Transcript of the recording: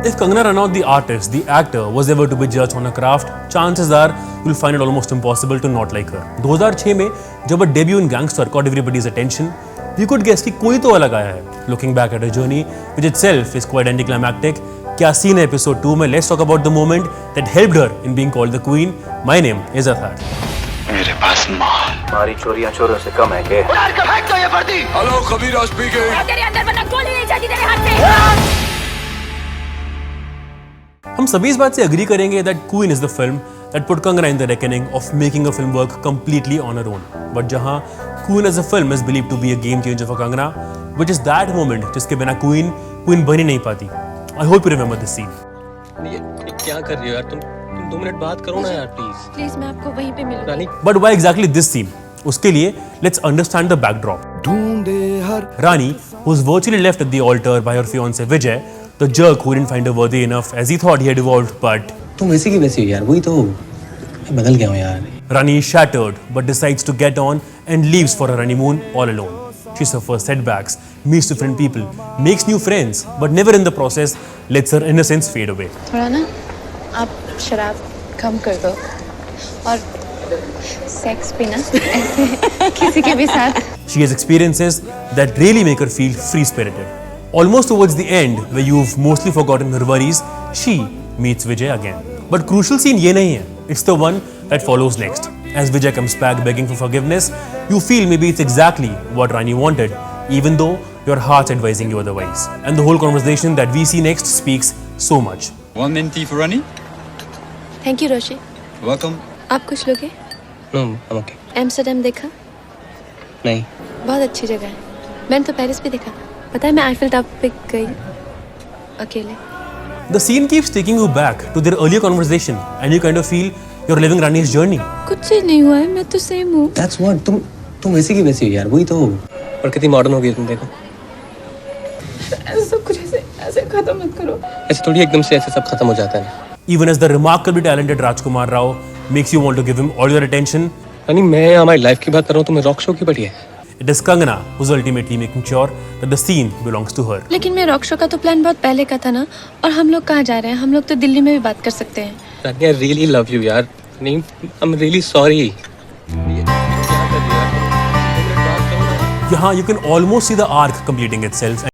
If Kangana Ranaut, the artist, the actor, was ever to be judged on a craft, chances are you'll find it almost impossible to not like her. 2006 में जब a debut in Gangster caught everybody's attention, we could guess कि कोई तो अलग आया है. Looking back at her journey, which itself is quite anticlimactic, क्या scene है episode 2 में? Let's talk about the moment that helped her in being called the queen. My name is Athar. मेरे पास माल हमारी चोरियां चोरों से कम है के? Hello Kabir speaking. तेरे अंदर वरना गोली नहीं जाती तेरे हाथ से। हम सभी इस बात से अग्री करेंगे that Queen is the film that put Kangana in the reckoning of making a film work completely on her own. But जहाँ Queen as a film is believed to be a game changer for Kangana, which is that moment जिसके बिना Queen बन ही नहीं पाती. I hope you remember this scene. ये क्या कर रही हो यार तुम 2 मिनट बात करो ना यार प्लीज। प्लीज मैं आपको वहीं पे मिलूंगी। रानी But why exactly this scene? उसके लिए let's understand the backdrop. Rani, who's virtually left at the altar by her fiancé Vijay, the jerk who didn't find her worthy enough as he thought he had evolved, but तुम वैसी की वैसी हो यार, वही तो बदल गया हूँ यार। Rani is shattered but decides to get on and leaves for her honeymoon all alone. She suffers setbacks, meets different people, makes new friends, but never in the process lets her innocence fade away. थोड़ा ना आप शराब कम कर दो और sex भी ना ऐसे किसी के भी साथ। She has experiences that really make her feel free-spirited. Almost towards the end, where you've mostly forgotten her worries, she meets Vijay again. But crucial scene ये नहीं है. It's the one that follows next. As Vijay comes back begging for forgiveness, you feel maybe it's exactly what Rani wanted, even though your heart's advising you otherwise. And the whole conversation that we see next speaks so much. One mint tea for Rani. Thank you Roshi. Welcome. आप कुछ लोगे? No okay. Amsterdam देखा? नहीं बहुत अच्छी जगह है। मैंने तो पेरिस भी देखा। पता है मैं आईफिल टावर पे गई अकेले। The scene keeps taking you back to their earlier conversation, and you kind of feel you're living Rani's journey. कुछ चीज नहीं हुआ है, मैं तो सेम हूँ। दैट्स व्हाट तुम वैसी की वैसी हो यार, वही तो। और कितनी मॉडर्न हो गई तुम, देखो। ऐसे सब कुछ ऐसे खत्म मत करो। ऐसे थोड़ी एकदम से ऐसे सब खत्म हो जाता है। Even as the remarkably talented Rajkumar Rao makes you want to give him all your attention, रानी मैं हमारी लाइफ की बात कर रहा हूँ, तुम्हें रॉक शो की पड़ी है। it is Kangana who's ultimately making sure that the scene belongs to her. लेकिन मैं रॉक शो का तो प्लान बहुत पहले का था ना, और हम लोग कहाँ जा रहे हैं? हम लोग तो दिल्ली में भी बात कर सकते हैं। रानी आई रियली लव यू यार। नहीं आई एम रियली सॉरी। यहाँ you can almost see the arc completing itself.